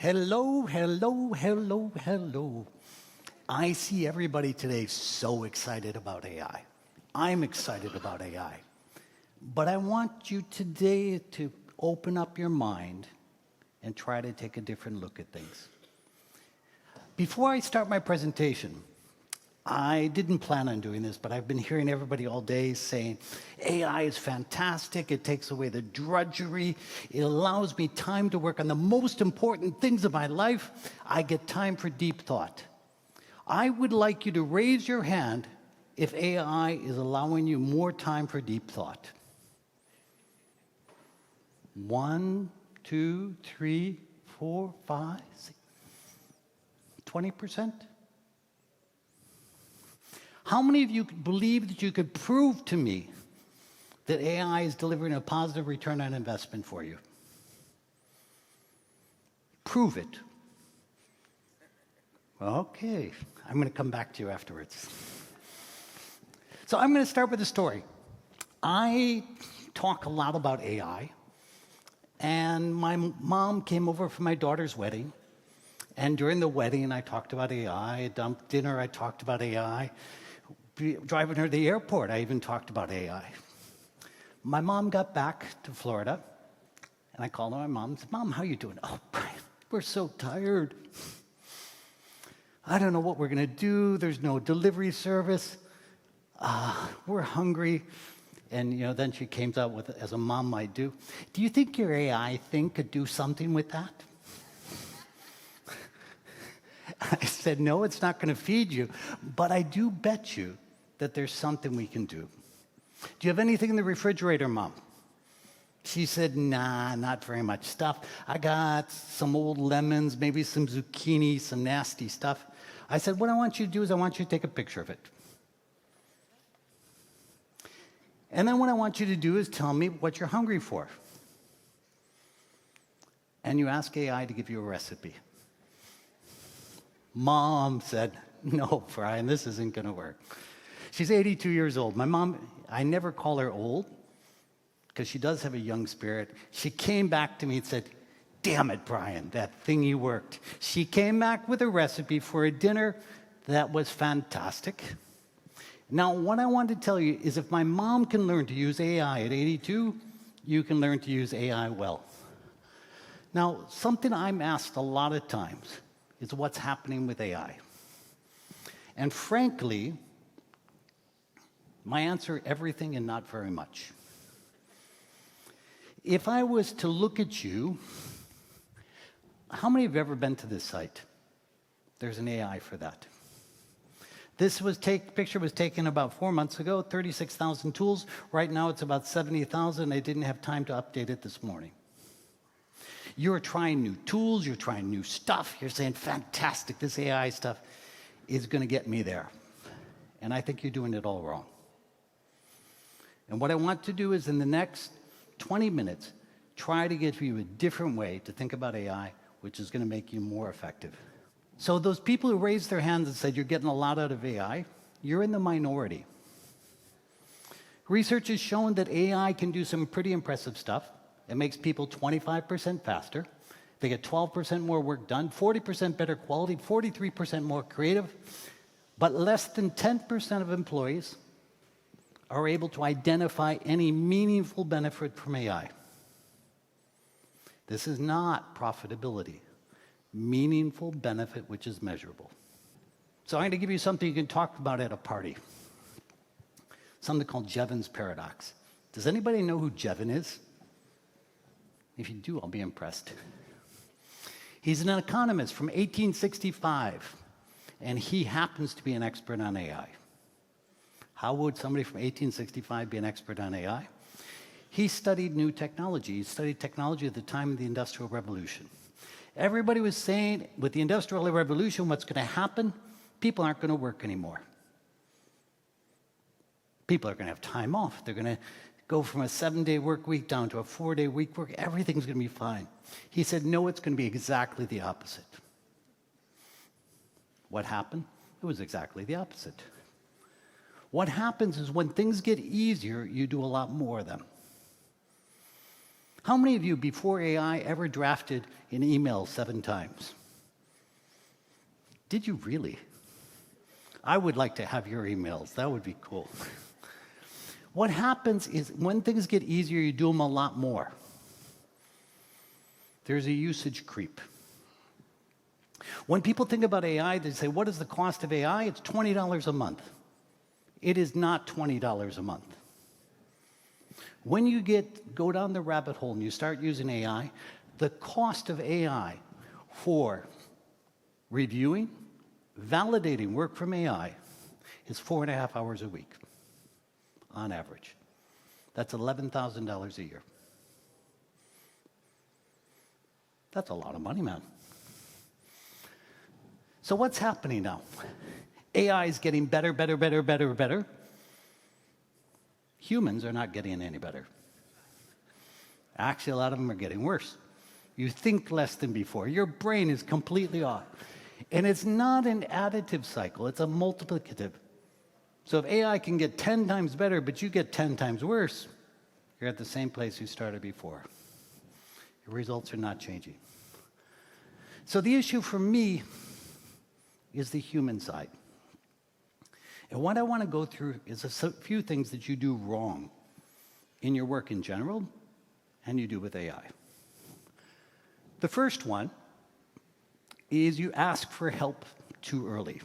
Hello, hello, hello, hello. I see everybody today so excited about AI. I'm excited about AI. But I want you today to open up your mind and try to take a different look at things. Before I start my presentation, I didn't plan on doing this, but I've been hearing everybody all day saying, AI is fantastic, it takes away the drudgery, it allows me time to work on the most important things of my life, I get time for deep thought. I would like you to raise your hand if AI is allowing you more time for deep thought. 1, 2, 3, 4, 5, 6, 20%? How many of you believe that you could prove to me that AI is delivering a positive return on investment for you? Prove it. Okay, I'm going to come back to you afterwards. So I'm going to start with a story. I talk a lot about AI, and my mom came over for my daughter's wedding, and during the wedding I talked about AI. At dinner I talked about AI. Driving her to the airport, I even talked about AI. My mom got back to Florida, and I called my mom and said, "Mom, how you doing?" "Oh, Bryan, we're so tired. I don't know what we're going to do. There's no delivery service. We're hungry." And then she came out with, as a mom might do, "Do you think your AI thing could do something with that?" I said, "No, it's not going to feed you, but I do bet you that there's something we can do. Do you have anything in the refrigerator, Mom?" She said, "Nah, not very much stuff. I got some old lemons, maybe some zucchini, some nasty stuff." I said, "What I want you to do is I want you to take a picture of it. And then what I want you to do is tell me what you're hungry for. And you ask AI to give you a recipe." Mom said, "No, Bryan, this isn't going to work." She's 82 years old. My mom, I never call her old because she does have a young spirit. She came back to me and said, "Damn it, Bryan, that thingy worked." She came back with a recipe for a dinner that was fantastic. Now, what I want to tell you is if my mom can learn to use AI at 82, you can learn to use AI well. Now, something I'm asked a lot of times is what's happening with AI. And frankly, my answer, everything and not very much. If I was to look at you, how many have ever been to this site? There's an AI for that. This picture was taken about 4 months ago, 36,000 tools. Right now it's about 70,000. I didn't have time to update it this morning. You're trying new tools, you're trying new stuff, you're saying, "Fantastic, this AI stuff is going to get me there." And I think you're doing it all wrong. And what I want to do is in the next 20 minutes, try to give you a different way to think about AI, which is going to make you more effective. So those people who raised their hands and said you're getting a lot out of AI, you're in the minority. Research has shown that AI can do some pretty impressive stuff. It makes people 25% faster. They get 12% more work done, 40% better quality, 43% more creative. But less than 10% of employees are able to identify any meaningful benefit from AI. This is not profitability. Meaningful benefit which is measurable. So I'm going to give you something you can talk about at a party. Something called Jevons paradox. Does anybody know who Jevon is? If you do, I'll be impressed. He's an economist from 1865, and he happens to be an expert on AI. How would somebody from 1865 be an expert on AI? He studied new technology. He studied technology at the time of the Industrial Revolution. Everybody was saying, with the Industrial Revolution, what's going to happen? People aren't going to work anymore. People are going to have time off. They're going to go from a 7-day work week down to a 4-day week work. Everything's going to be fine. He said, no, it's going to be exactly the opposite. What happened? It was exactly the opposite. What happens is when things get easier, you do a lot more of them. How many of you, before AI, ever drafted an email 7 times? Did you really? I would like to have your emails. That would be cool. What happens is when things get easier, you do them a lot more. There's a usage creep. When people think about AI, they say, what is the cost of AI? It's $20 a month. It is not $20 a month. When you go down the rabbit hole and you start using AI, the cost of AI for reviewing, validating work from AI is 4.5 hours a week, on average. That's $11,000 a year. That's a lot of money, man. So what's happening now? AI is getting better, better, better, better, better. Humans are not getting any better. Actually, a lot of them are getting worse. You think less than before. Your brain is completely off. And it's not an additive cycle, it's a multiplicative. So if AI can get 10 times better, but you get 10 times worse, you're at the same place you started before. Your results are not changing. So the issue for me is the human side. And what I want to go through is a few things that you do wrong in your work in general and you do with AI. The first one is you ask for help too early.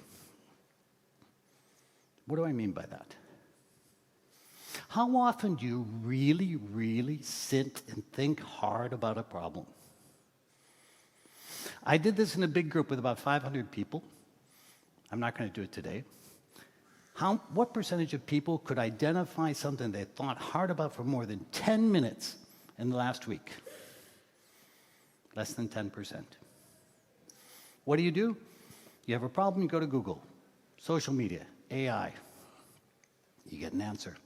What do I mean by that? How often do you really, really sit and think hard about a problem? I did this in a big group with about 500 people. I'm not going to do it today. What percentage of people could identify something they thought hard about for more than 10 minutes in the last week? Less than 10%. What do? You have a problem, you go to Google, social media, AI. You get an answer.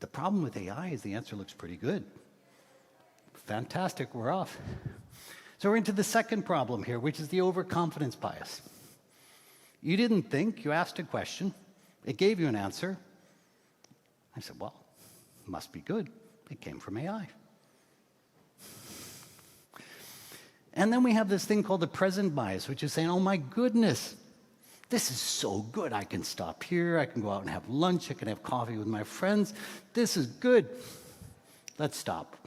The problem with AI is the answer looks pretty good. Fantastic, we're off. So we're into the second problem here, which is the overconfidence bias. You didn't think, you asked a question, it gave you an answer. I said, well, it must be good. It came from AI. And then we have this thing called the present bias, which is saying, oh my goodness, this is so good. I can stop here, I can go out and have lunch, I can have coffee with my friends. This is good. Let's stop.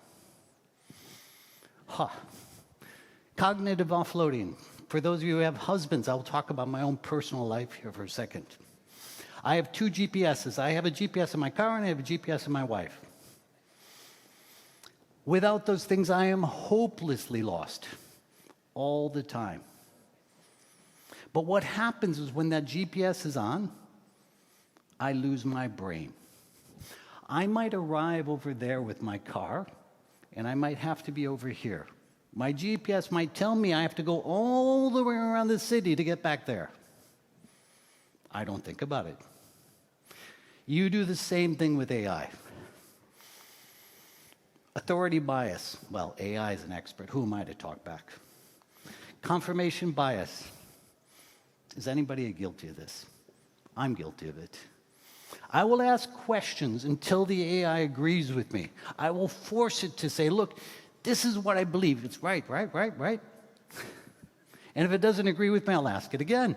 Cognitive offloading. For those of you who have husbands, I'll talk about my own personal life here for a second. I have 2 GPSs. I have a GPS in my car and I have a GPS in my wife. Without those things, I am hopelessly lost all the time. But what happens is when that GPS is on, I lose my brain. I might arrive over there with my car, and I might have to be over here. My GPS might tell me I have to go all the way around the city to get back there. I don't think about it. You do the same thing with AI. Authority bias. Well, AI is an expert. Who am I to talk back? Confirmation bias. Is anybody guilty of this? I'm guilty of it. I will ask questions until the AI agrees with me. I will force it to say, look, this is what I believe. It's right. And if it doesn't agree with me, I'll ask it again.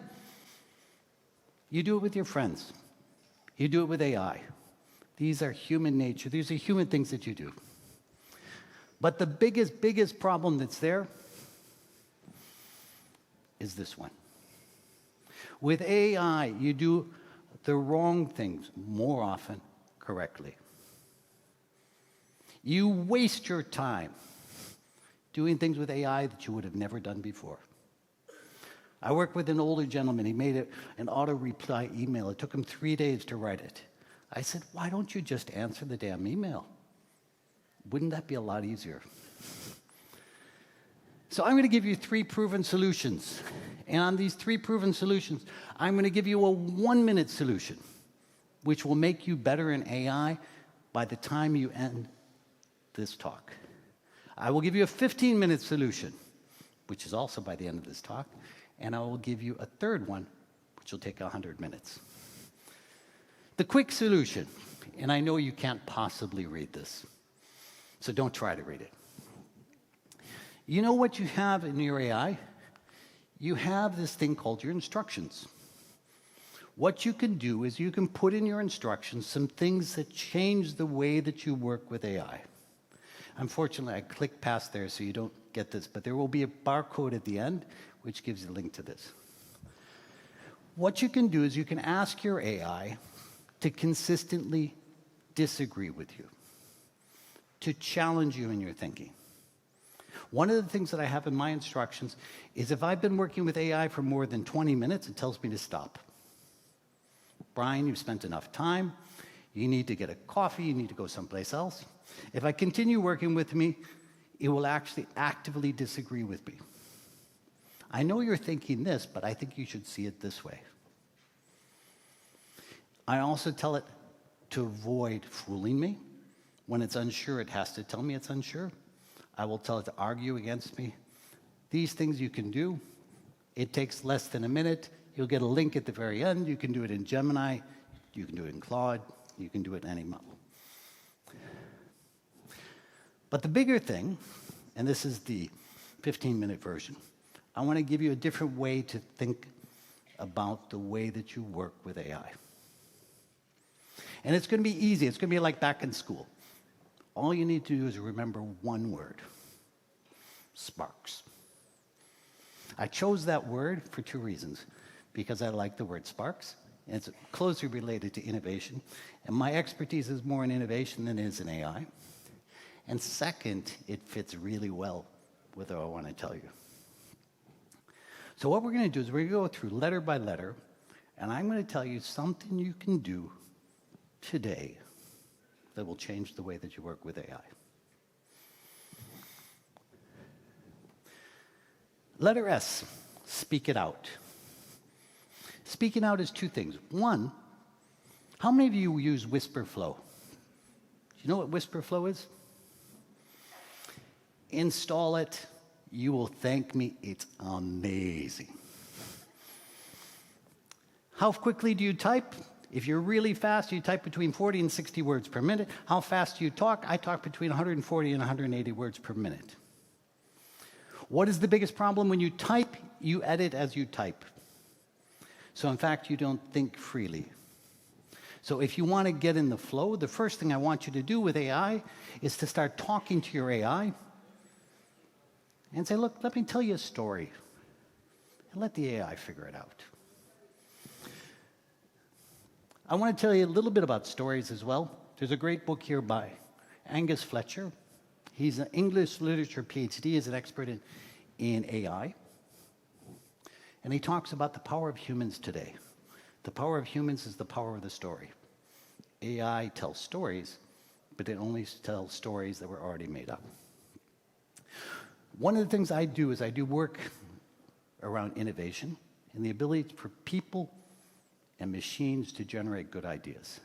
You do it with your friends. You do it with AI. These are human nature. These are human things that you do. But the biggest problem that's there is this one. With AI, you do the wrong things more often correctly. You waste your time doing things with AI that you would have never done before. I worked with an older gentleman. He made an auto-reply email. It took him 3 days to write it. I said, why don't you just answer the damn email? Wouldn't that be a lot easier? So I'm going to give you 3 proven solutions. And on these 3 proven solutions, I'm going to give you a 1-minute solution, which will make you better in AI by the time you end this talk. I will give you a 15-minute solution, which is also by the end of this talk. And I will give you a third one, which will take 100 minutes. The quick solution, and I know you can't possibly read this. So don't try to read it. You know what you have in your AI? You have this thing called your instructions. What you can do is you can put in your instructions some things that change the way that you work with AI. Unfortunately, I clicked past there so you don't get this, but there will be a barcode at the end which gives you a link to this. What you can do is you can ask your AI to consistently disagree with you, to challenge you in your thinking. One of the things that I have in my instructions is if I've been working with AI for more than 20 minutes, it tells me to stop. Bryan, you've spent enough time. You need to get a coffee. You need to go someplace else. If I continue working with me, it will actually actively disagree with me. I know you're thinking this, but I think you should see it this way. I also tell it to avoid fooling me. When it's unsure, it has to tell me it's unsure. I will tell it to argue against me. These things you can do. It takes less than a minute. You'll get a link at the very end. You can do it in Gemini. You can do it in Claude. You can do it in any model. But the bigger thing, and this is the 15-minute version, I want to give you a different way to think about the way that you work with AI. And it's going to be easy. It's going to be like back in school. All you need to do is remember one word: sparks. I chose that word for two reasons. Because I like the word sparks, and it's closely related to innovation. And my expertise is more in innovation than it is in AI. And second, it fits really well with what I want to tell you. So what we're going to do is we're going to go through letter by letter, and I'm going to tell you something you can do today that will change the way that you work with AI. Letter S, speak it out. Speaking out is two things. One, how many of you use Whisper Flow? Do you know what Whisper Flow is? Install it. You will thank me. It's amazing. How quickly do you type? If you're really fast, you type between 40 and 60 words per minute. How fast do you talk? I talk between 140 and 180 words per minute. What is the biggest problem when you type? You edit as you type. So in fact, you don't think freely. So if you want to get in the flow, the first thing I want you to do with AI is to start talking to your AI and say, look, let me tell you a story. And let the AI figure it out. I want to tell you a little bit about stories as well. There's a great book here by Angus Fletcher. He's an English literature PhD. He's an expert in AI. And he talks about the power of humans today. The power of humans is the power of the story. AI tells stories, but it only tells stories that were already made up. One of the things I do is I do work around innovation and the ability for people and machines to generate good ideas.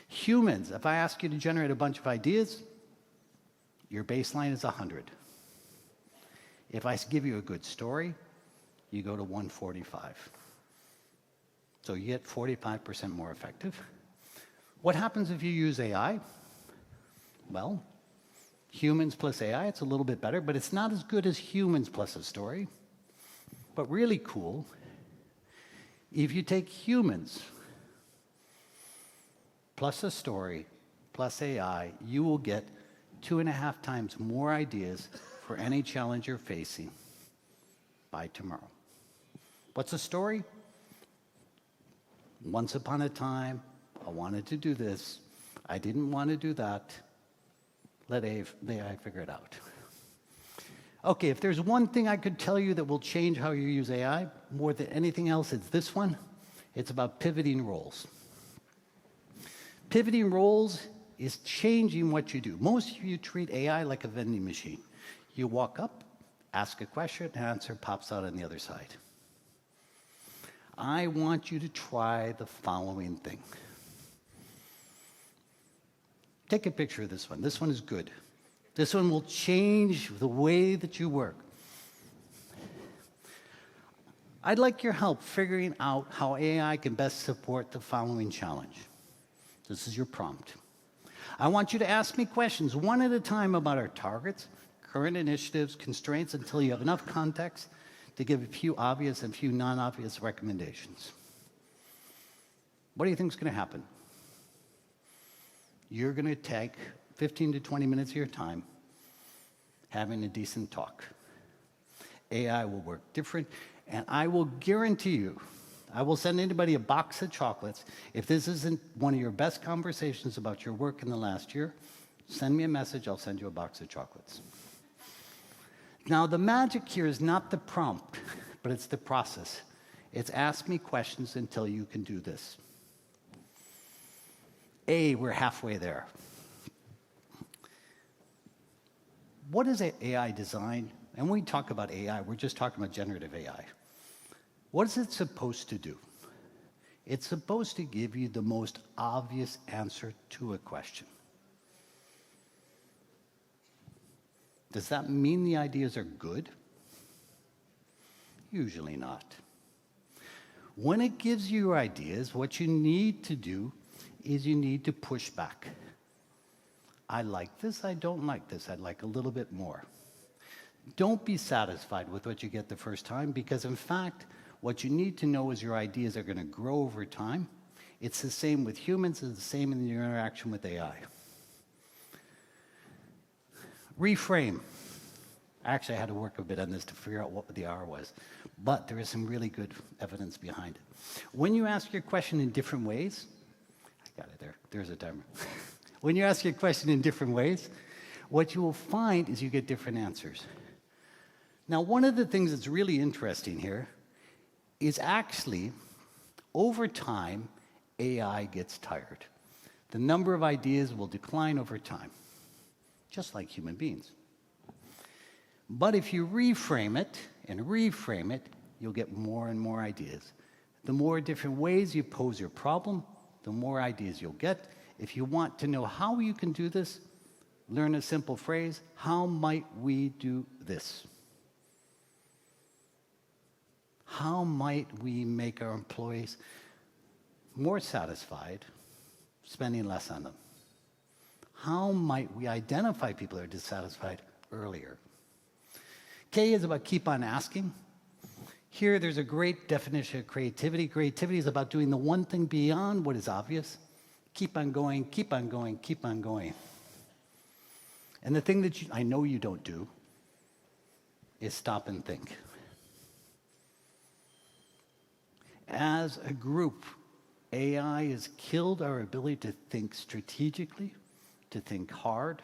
Humans, if I ask you to generate a bunch of ideas, your baseline is 100. If I give you a good story, you go to 145. So you get 45% more effective. What happens if you use AI? Well, humans plus AI, it's a little bit better, but it's not as good as humans plus a story. But really cool, if you take humans plus a story plus AI, you will get 2.5 times more ideas for any challenge you're facing by tomorrow. What's a story? Once upon a time, I wanted to do this. I didn't want to do that. Let AI figure it out. Okay, if there's one thing I could tell you that will change how you use AI more than anything else, it's this one. It's about pivoting roles. Pivoting roles is changing what you do. Most of you treat AI like a vending machine. You walk up, ask a question, an answer pops out on the other side. I want you to try the following thing. Take a picture of this one. This one is good. This one will change the way that you work. I'd like your help figuring out how AI can best support the following challenge. This is your prompt. I want you to ask me questions one at a time about our targets, current initiatives, constraints, until you have enough context to give a few obvious and few non-obvious recommendations. What do you think is going to happen? You're going to take 15 to 20 minutes of your time having a decent talk. AI will work different, and I will guarantee you, I will send anybody a box of chocolates. If this isn't one of your best conversations about your work in the last year, send me a message, I'll send you a box of chocolates. Now, the magic here is not the prompt, but it's the process. It's ask me questions until you can do this. We're halfway there. What is AI design? And when we talk about AI, we're just talking about generative AI. What is it supposed to do? It's supposed to give you the most obvious answer to a question. Does that mean the ideas are good? Usually not. When it gives you your ideas, what you need to do is you need to push back. I like this, I don't like this, I'd like a little bit more. Don't be satisfied with what you get the first time, because in fact, what you need to know is your ideas are going to grow over time. It's the same with humans, it's the same in your interaction with AI. Reframe. Actually, I had to work a bit on this to figure out what the R was, but there is some really good evidence behind it. When you ask your question in different ways, I got it there, there's a timer. When you ask your question in different ways, what you will find is you get different answers. Now, one of the things that's really interesting here is actually, over time, AI gets tired. The number of ideas will decline over time, just like human beings. But if you reframe it and reframe it, you'll get more and more ideas. The more different ways you pose your problem, the more ideas you'll get. If you want to know how you can do this, learn a simple phrase: how might we do this? How might we make our employees more satisfied, spending less on them? How might we identify people who are dissatisfied earlier? K is about keep on asking. Here, there's a great definition of creativity. Creativity is about doing the one thing beyond what is obvious. Keep on going, keep on going, keep on going. And the thing that I know you don't do is stop and think. As a group, AI has killed our ability to think strategically, to think hard.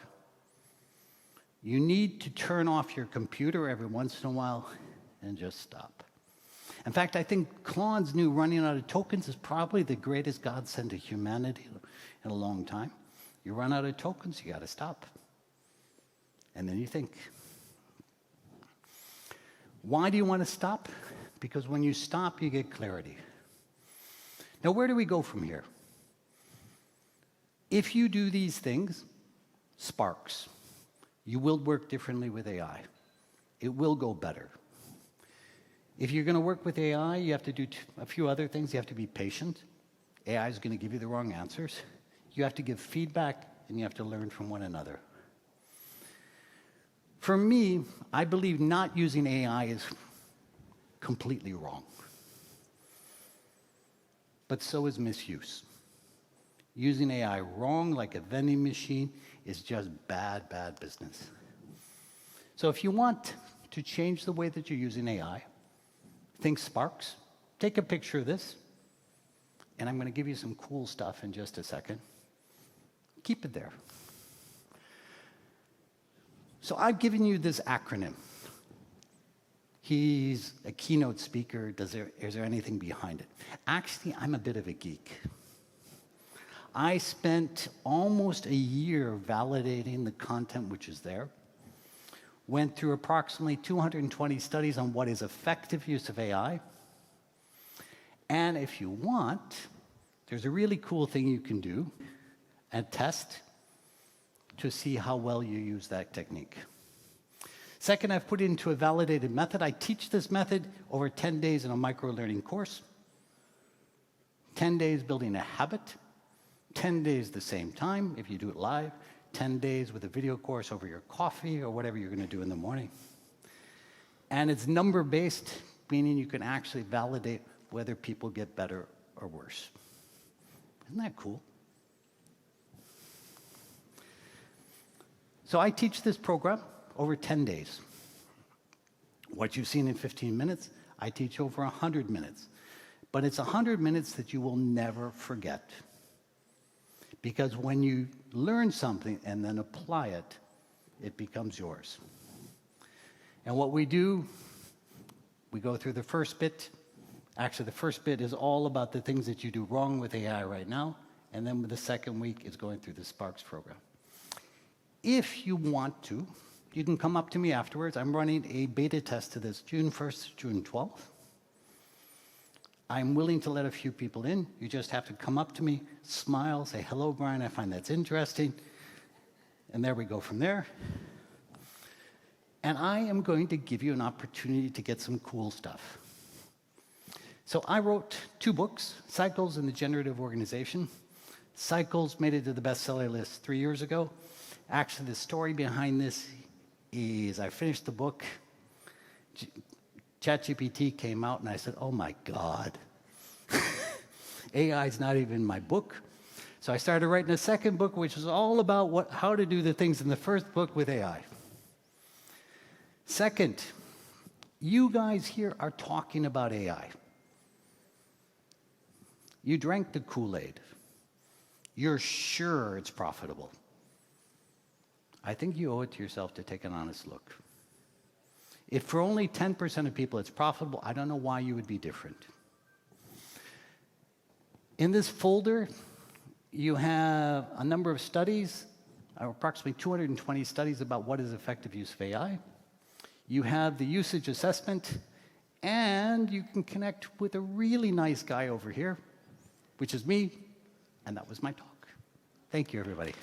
You need to turn off your computer every once in a while and just stop. In fact, I think Claude's new running out of tokens is probably the greatest godsend to humanity in a long time. You run out of tokens, you got to stop. And then you think. Why do you want to stop? Because when you stop, you get clarity. Now, where do we go from here? If you do these things, sparks. You will work differently with AI. It will go better. If you're going to work with AI, you have to do a few other things. You have to be patient. AI is going to give you the wrong answers. You have to give feedback, and you have to learn from one another. For me, I believe not using AI is completely wrong. But so is misuse. Using AI wrong, like a vending machine, is just bad, bad business. So if you want to change the way that you're using AI, think sparks. Take a picture of this. And I'm going to give you some cool stuff in just a second. Keep it there. So I've given you this acronym. He's a keynote speaker. Is there anything behind it? Actually, I'm a bit of a geek. I spent almost a year validating the content which is there. Went through approximately 220 studies on what is effective use of AI. And if you want, there's a really cool thing you can do and test to see how well you use that technique. Second, I've put it into a validated method. I teach this method over 10 days in a micro-learning course. 10 days building a habit. 10 days the same time if you do it live, 10 days with a video course over your coffee or whatever you're going to do in the morning. And it's number-based, meaning you can actually validate whether people get better or worse. Isn't that cool? So I teach this program over 10 days. What you've seen in 15 minutes, I teach over 100 minutes. But it's 100 minutes that you will never forget. Because when you learn something and then apply it, it becomes yours. And what we do, we go through the first bit. Actually, the first bit is all about the things that you do wrong with AI right now. And then the second week is going through the Sparks program. If you want to, you can come up to me afterwards. I'm running a beta test to this June 1st, June 12th. I'm willing to let a few people in. You just have to come up to me, smile, say, hello, Bryan, I find that's interesting. And there we go from there. And I am going to give you an opportunity to get some cool stuff. So I wrote 2 books, Cycles and the Generative Organization. Cycles made it to the bestseller list 3 years ago. Actually, the story behind this is I finished the book. ChatGPT came out, and I said, oh, my God. AI is not even in my book. So I started writing a second book, which was all about how to do the things in the first book with AI. Second, you guys here are talking about AI. You drank the Kool-Aid. You're sure it's profitable. I think you owe it to yourself to take an honest look. If for only 10% of people it's profitable, I don't know why you would be different. In this folder, you have a number of studies, approximately 220 studies about what is effective use of AI. You have the usage assessment, and you can connect with a really nice guy over here, which is me, and that was my talk. Thank you, everybody.